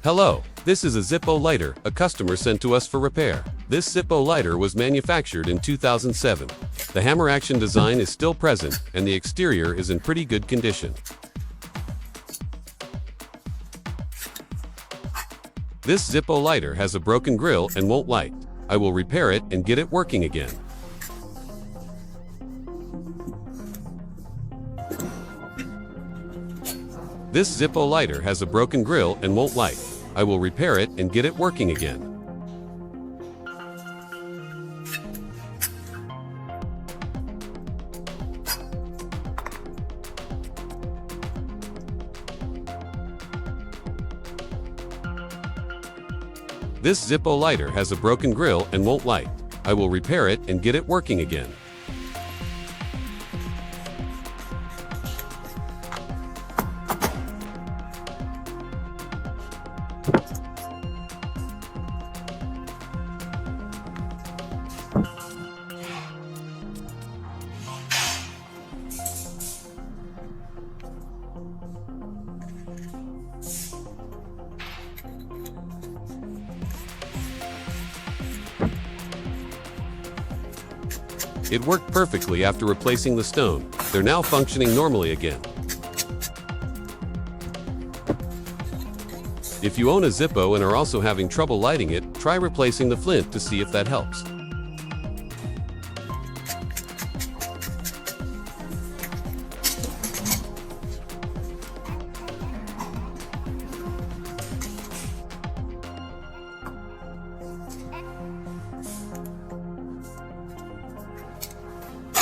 Hello, this is a Zippo lighter a customer sent to us for repair. This Zippo lighter was manufactured in 2007. The hammer action design is still present and the exterior is in pretty good condition. This Zippo lighter has a broken grill and won't light. I will repair it and get it working again. This Zippo lighter has a broken grill and won't light. I will repair it and get it working again. This Zippo lighter has a broken grill and won't light. I will repair it and get it working again. It worked perfectly after replacing the stone. They're now functioning normally again. If you own a Zippo and are also having trouble lighting it, try replacing the flint to see if that helps.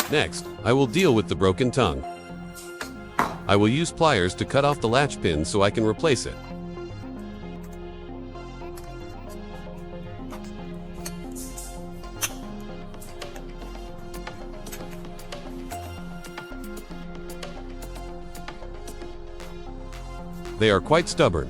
Next, I will deal with the broken tongue. I will use pliers to cut off the latch pin so I can replace it. They are quite stubborn.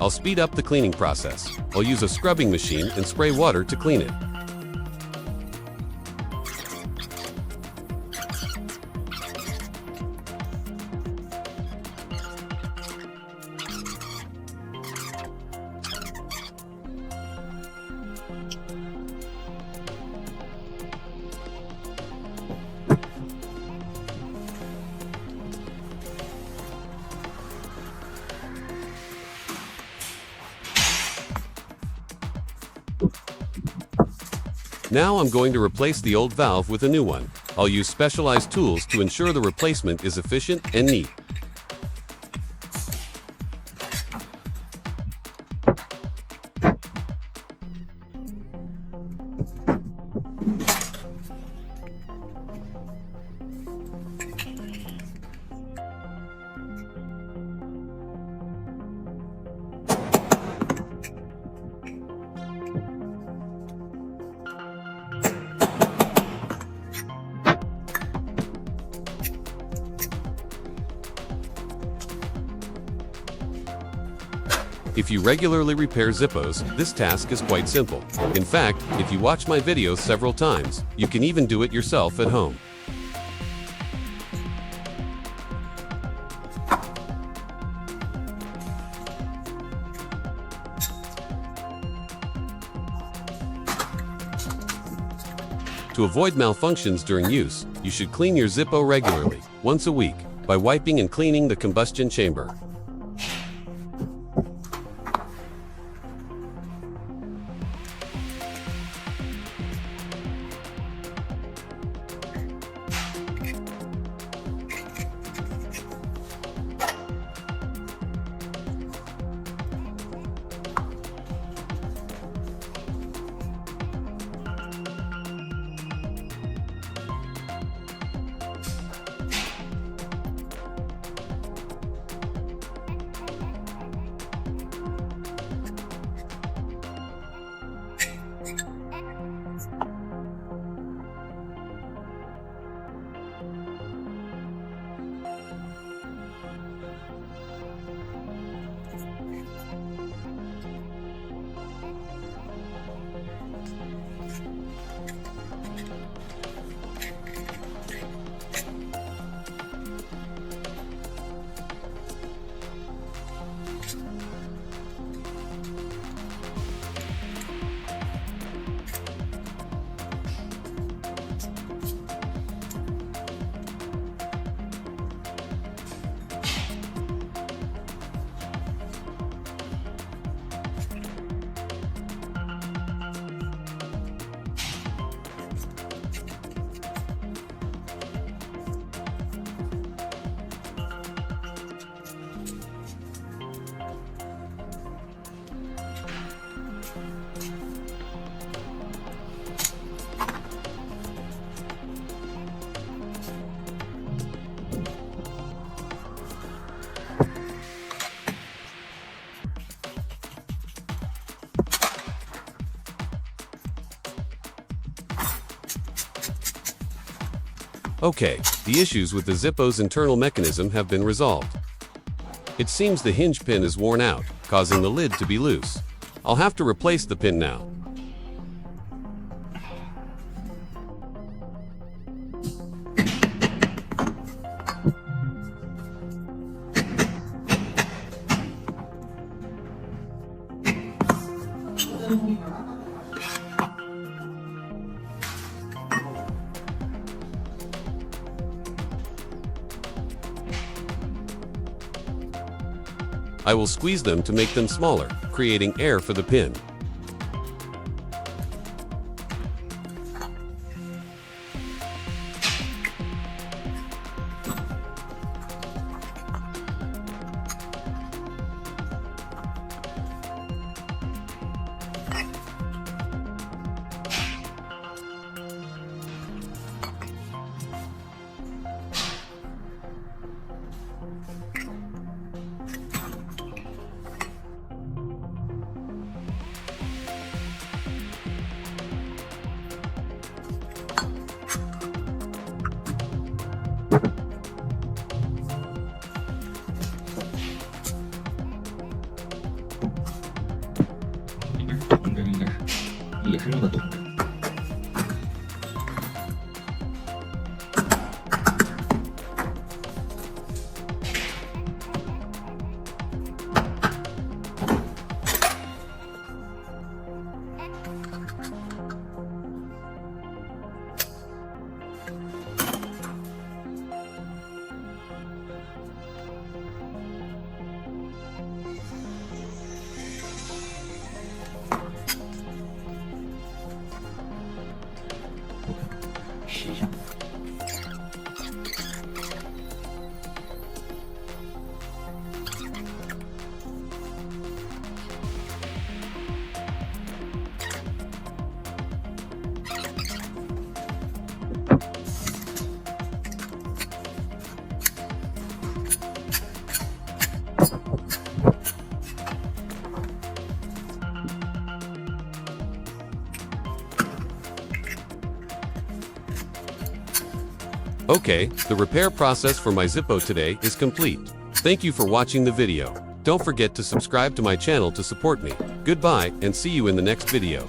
I'll speed up the cleaning process. I'll use a scrubbing machine and spray water to clean it. Now I'm going to replace the old valve with a new one. I'll use specialized tools to ensure the replacement is efficient and neat. If you regularly repair Zippos, this task is quite simple. In fact, if you watch my videos several times, you can even do it yourself at home. To avoid malfunctions during use, you should clean your Zippo regularly, once a week, by wiping and cleaning the combustion chamber. Okay, the issues with the Zippo's internal mechanism have been resolved. It seems the hinge pin is worn out, causing the lid to be loose. I'll have to replace the pin now. I will squeeze them to make them smaller, creating air for the pin. Okay, the repair process for my Zippo today is complete. Thank you for watching the video. Don't forget to subscribe to my channel to support me. Goodbye, and see you in the next video.